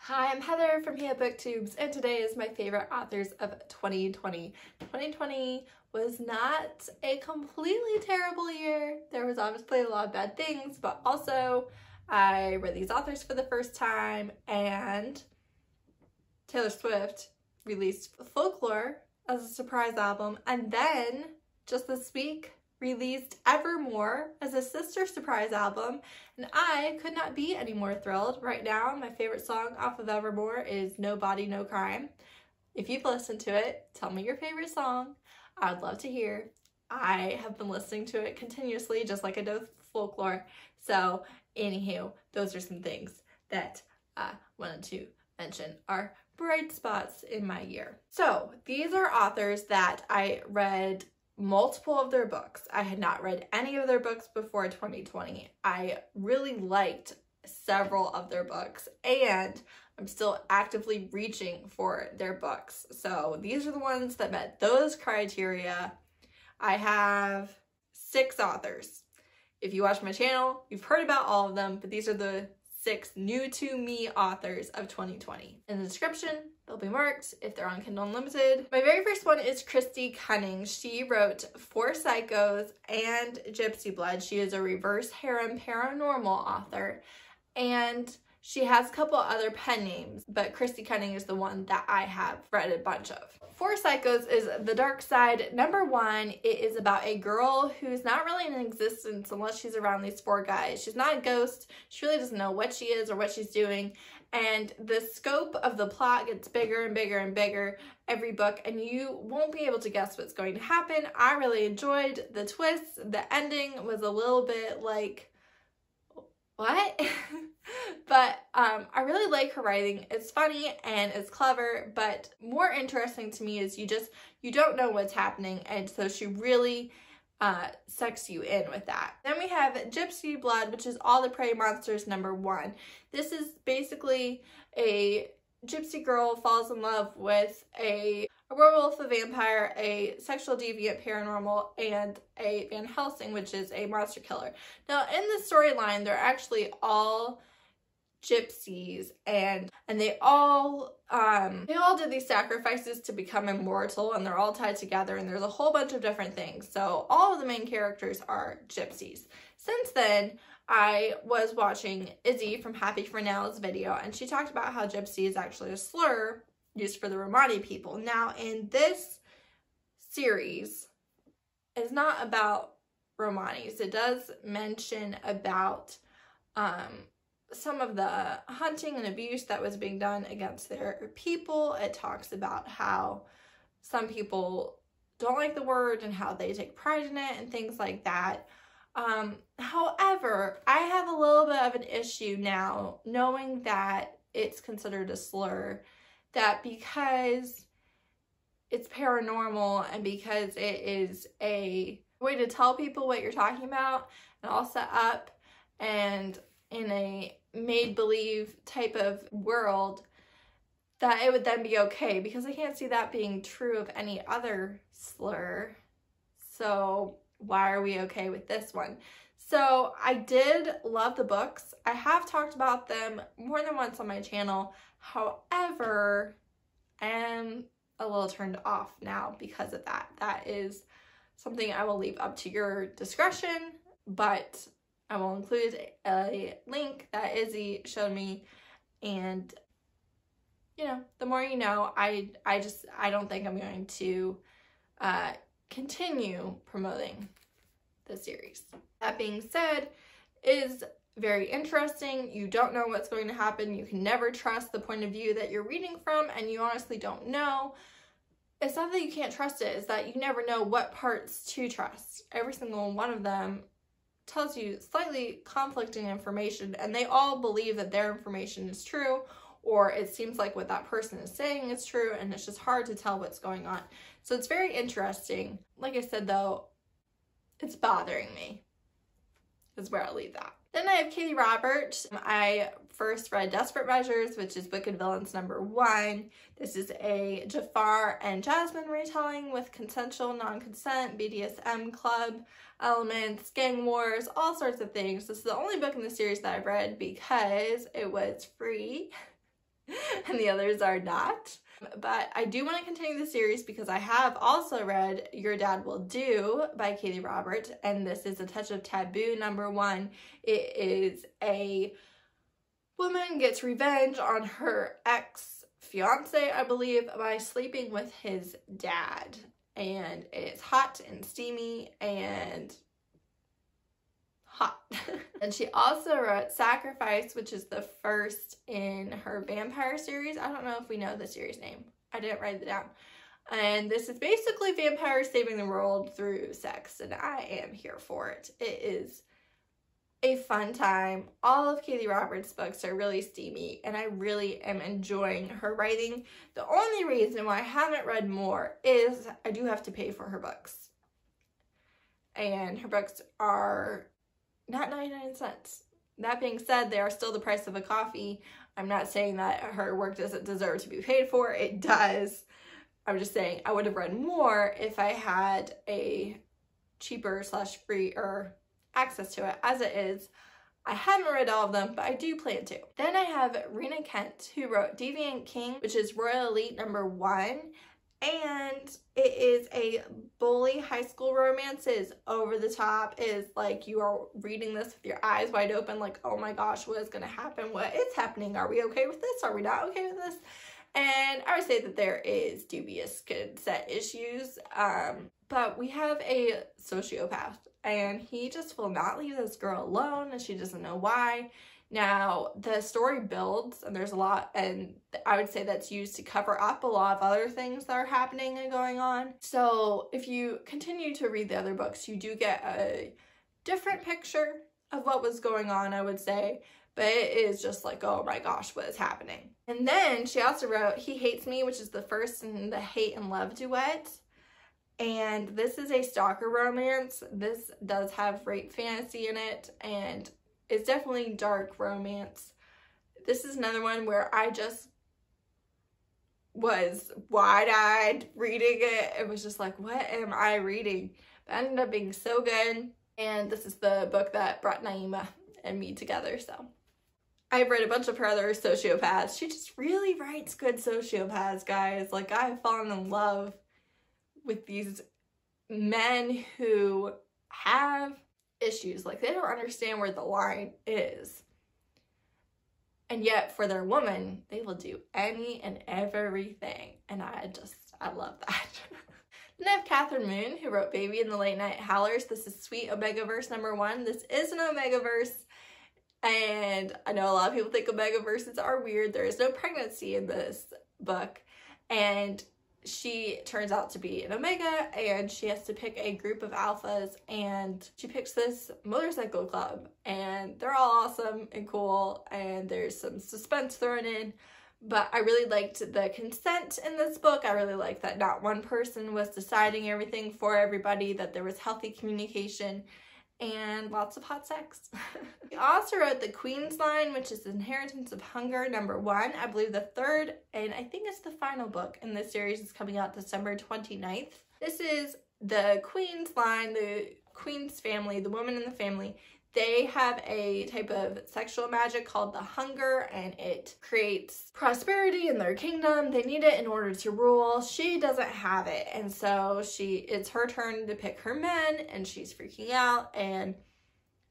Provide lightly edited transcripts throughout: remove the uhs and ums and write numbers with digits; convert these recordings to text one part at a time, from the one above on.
Hi, I'm Heather from booktubes, and today is my favorite authors of 2020. 2020 was not a completely terrible year. There was obviously a lot of bad things, but also I read these authors for the first time, and Taylor Swift released Folklore as a surprise album, and then just this week released Evermore as a sister surprise album, and I could not be any more thrilled. Right now, my favorite song off of Evermore is No Body, No Crime. If you've listened to it, tell me your favorite song. I would love to hear. I have been listening to it continuously, just like I do with Folklore. So, anywho, those are some things that I wanted to mention are bright spots in my year. So, these are authors that I read multiple of their books. I had not read any of their books before 2020. I really liked several of their books, and I'm still actively reaching for their books. So these are the ones that met those criteria. I have 6 authors. If you watch my channel, you've heard about all of them, but these are the 6 new to me authors of 2020. In the description, they'll be marked if they're on Kindle Unlimited. My very first one is Kristy Cunning. She wrote 4 Psychos and Gypsy Blood. She is a reverse harem paranormal author, and she has a couple other pen names, but Kristy Cunning is the one that I have read a bunch of. 4 Psychos is the dark side. Number 1, it is about a girl who's not really in existence unless she's around these 4 guys. She's not a ghost. She really doesn't know what she is or what she's doing. And the scope of the plot gets bigger and bigger and bigger every book, and you won't be able to guess what's going to happen. I really enjoyed the twists. The ending was a little bit like, what? But I really like her writing. It's funny and it's clever, but more interesting to me is you don't know what's happening, and so she really sucks you in with that. Then we have Gypsy Blood, which is All the Prey Monsters #1. This is basically a gypsy girl falls in love with a werewolf, a vampire, a sexual deviant paranormal, and a Van Helsing, which is a monster killer. Now, in the storyline, they're actually all gypsies, and they all did these sacrifices to become immortal, and they're all tied together, and there's a whole bunch of different things. So all of the main characters are gypsies. Since then, I was watching Izzy from Happy for Now's video, and she talked about how gypsy is actually a slur used for the Romani people. Now, in this series, it's not about Romanis. It does mention about some of the hunting and abuse that was being done against their people. It talks about how some people don't like the word and how they take pride in it and things like that. However, I have a little bit of an issue now knowing that it's considered a slur, that because it's paranormal and because it is a way to tell people what you're talking about and all set up and in a made-believe type of world, that it would then be okay, because I can't see that being true of any other slur. So why are we okay with this one? So I did love the books. I have talked about them more than once on my channel. However, I am a little turned off now because of that. That is something I will leave up to your discretion, but I will include a link that Izzy showed me, and you know, the more you know. I don't think I'm going to continue promoting the series. That being said, it is very interesting. You don't know what's going to happen. You can never trust the point of view that you're reading from, and you honestly don't know. It's not that you can't trust it, it's that you never know what parts to trust. Every single one of them tells you slightly conflicting information, and they all believe that their information is true, or it seems like what that person is saying is true, and it's just hard to tell what's going on. So it's very interesting. Like I said, though, it's bothering me, is where I'll leave that. Then I have Katee Robert. I first read Desperate Measures, which is Wicked Villains #1. This is a Jafar and Jasmine retelling with consensual, non-consent, BDSM club elements, gang wars, all sorts of things. This is the only book in the series that I've read because it was free and the others are not. But I do want to continue the series because I have also read Your Dad Will Do by Katee Roberts, and this is A Touch of Taboo #1. It is a woman gets revenge on her ex-fiance, I believe, by sleeping with his dad. And it's hot and steamy and hot. And she also wrote Sacrifice, which is the first in her vampire series. I don't know if we know the series name. I didn't write it down. And this is basically vampires saving the world through sex, and I am here for it. It is a fun time. All of Katee Roberts' books are really steamy, and I really am enjoying her writing. The only reason why I haven't read more is I do have to pay for her books. And her books are not 99 cents. That being said, they are still the price of a coffee. I'm not saying that her work doesn't deserve to be paid for. It does. I'm just saying I would have read more if I had a cheaper / free or access to it. As it is, I haven't read all of them, but I do plan to. Then I have Rena Kent, who wrote Deviant King, which is Royal Elite #1, and it is a bully high school romance. It is over the top. It is like you are reading this with your eyes wide open, like, oh my gosh, what is going to happen? What is happening? Are we okay with this? Are we not okay with this? And I would say that there is dubious consent issues, but we have a sociopath, and he just will not leave this girl alone, and she doesn't know why. Now, the story builds, and there's a lot, and I would say that's used to cover up a lot of other things that are happening and going on. So if you continue to read the other books, you do get a different picture of what was going on, I would say. But it is just like, oh my gosh, what is happening? And then she also wrote He Hates Me, which is the first in the hate and love duet. And this is a stalker romance. This does have rape fantasy in it, and it's definitely dark romance. This is another one where I just was wide-eyed reading it. It was just like, what am I reading? But it ended up being so good. And this is the book that brought Naima and me together, so. I've read a bunch of her other sociopaths. She just really writes good sociopaths, guys. Like, I've fallen in love with these men who have issues. Like, they don't understand where the line is. And yet, for their woman, they will do any and everything. And I love that. Then I have Catherine Moon, who wrote Baby and the Late Night Howlers. This is Sweet Omegaverse #1. This is an Omegaverse. And I know a lot of people think Omegaverses are weird. There is no pregnancy in this book. And she turns out to be an Omega, and she has to pick a group of alphas, and she picks this motorcycle club, and they're all awesome and cool, and there's some suspense thrown in. But I really liked the consent in this book. I really liked that not one person was deciding everything for everybody, that there was healthy communication, and lots of hot sex. He also wrote The Queen's Line, which is Inheritance of Hunger #1. I believe the third, and I think it's the final book in this series, is coming out December 29th. This is the Queen's Line, the Queen's family, the woman in the family. They have a type of sexual magic called the Hunger, and it creates prosperity in their kingdom. They need it in order to rule. She doesn't have it, and so it's her turn to pick her men, and she's freaking out, and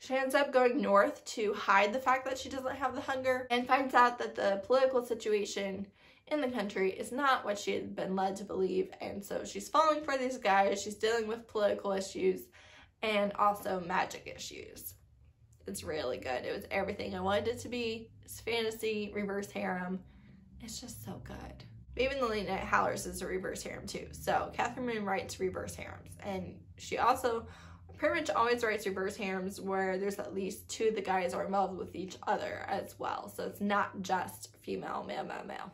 she ends up going north to hide the fact that she doesn't have the Hunger, and finds out that the political situation in the country is not what she had been led to believe, and so she's falling for these guys. She's dealing with political issues and also magic issues. It's really good. It was everything I wanted it to be. It's fantasy, reverse harem. It's just so good. Even the Late Night Howlers is a reverse harem too. So Catherine Moon writes reverse harems. And she also pretty much always writes reverse harems where there's at least 2 of the guys are involved with each other as well. So it's not just female, male, male, male.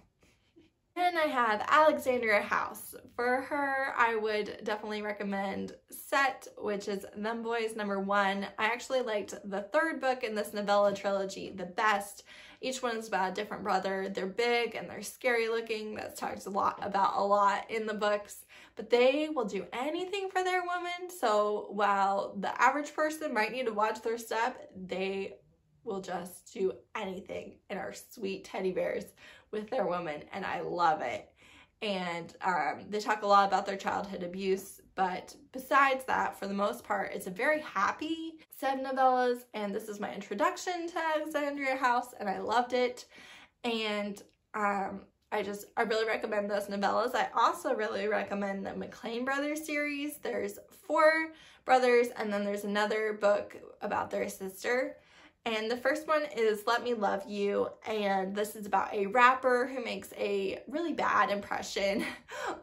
Then I have Alexandria House. For her, I would definitely recommend Set, which is Them Boys #1. I actually liked the third book in this novella trilogy the best. Each one is about a different brother. They're big and they're scary looking. That's talked about a lot in the books. But they will do anything for their woman. So while the average person might need to watch their step, they will just do anything and are sweet teddy bears with their woman, and I love it. And they talk a lot about their childhood abuse, but besides that, for the most part, it's a very happy set of novellas, and this is my introduction to Alexandria House, and I loved it. And I really recommend those novellas. I also really recommend the McLean Brothers series. There's 4 brothers, and then there's another book about their sister. And the first one is Let Me Love You, and this is about a rapper who makes a really bad impression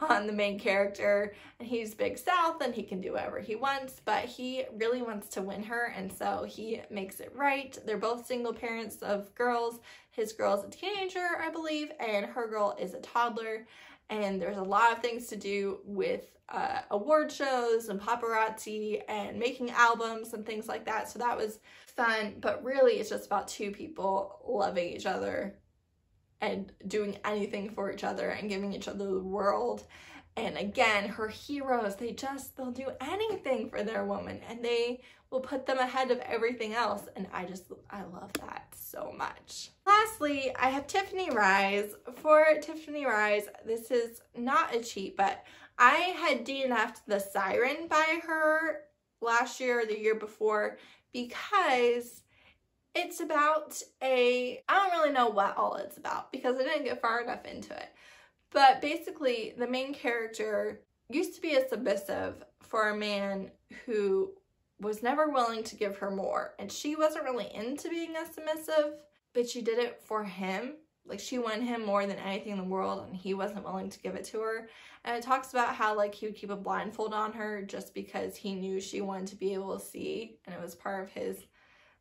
on the main character, and he's Big South and he can do whatever he wants, but he really wants to win her, and so he makes it right. They're both single parents of girls. His girl's a teenager, I believe, and her girl is a toddler, and there's a lot of things to do with award shows and paparazzi and making albums and things like that, so that was fun. But really it's just about 2 people loving each other and doing anything for each other and giving each other the world. And again, her heroes, they'll do anything for their woman, and they will put them ahead of everything else, and I love that so much. Lastly, I have Tiffany Rise. For Tiffany Rise, this is not a cheat, but I had DNF'd The Siren by her last year or the year before because it's about I don't really know what all it's about because I didn't get far enough into it. But basically, the main character used to be a submissive for a man who was never willing to give her more. And she wasn't really into being a submissive, but she did it for him. Like, she wanted him more than anything in the world, and he wasn't willing to give it to her. And it talks about how, like, he would keep a blindfold on her just because he knew she wanted to be able to see, and it was part of his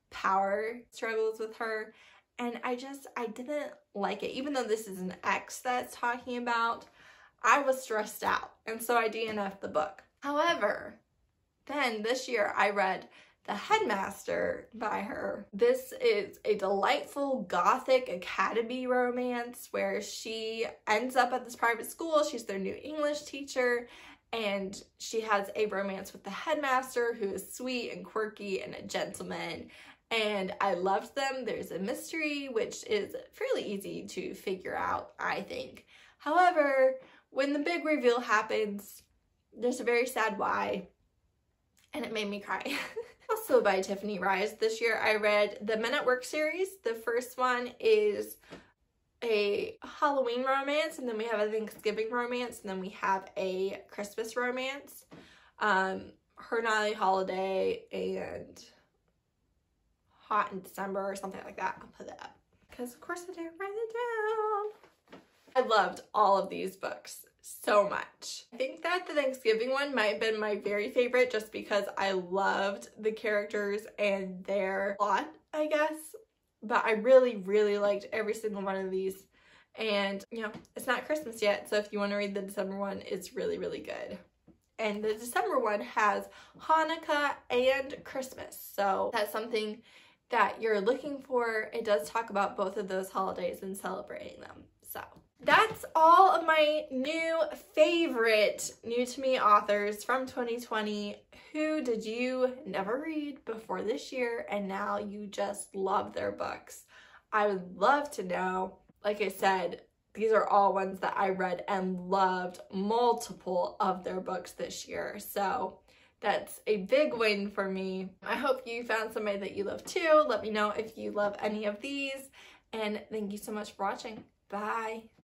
power struggles with her. And I didn't like it. Even though this is an ex that's talking about, I was stressed out, and so I DNF'd the book. However, then this year I read The Headmaster by her. This is a delightful gothic academy romance where she ends up at this private school. She's their new English teacher, and she has a romance with the headmaster, who is sweet and quirky and a gentleman. And I loved them. There's a mystery, which is fairly easy to figure out, I think. However, when the big reveal happens, there's a very sad why, and it made me cry. Also by Tiffany Rise, this year I read the Men at Work series. The first one is a Halloween romance, and then we have a Thanksgiving romance, and then we have a Christmas romance. Her Nightly Holiday and Hot in December or something like that. I'll put it up because of course I didn't write it down. I loved all of these books so much. I think that the Thanksgiving one might have been my very favorite just because I loved the characters and their plot, I guess. But I really, really liked every single one of these. And, you know, it's not Christmas yet, so if you want to read the December one, it's really, really good. And the December one has Hanukkah and Christmas, so that's something that you're looking for. It does talk about both of those holidays and celebrating them. So that's all of my new favorite new to me authors from 2020. Who did you never read before this year and now you just love their books? I would love to know. Like I said, these are all ones that I read and loved multiple of their books this year. So that's a big win for me. I hope you found somebody that you love too. Let me know if you love any of these. And thank you so much for watching. Bye.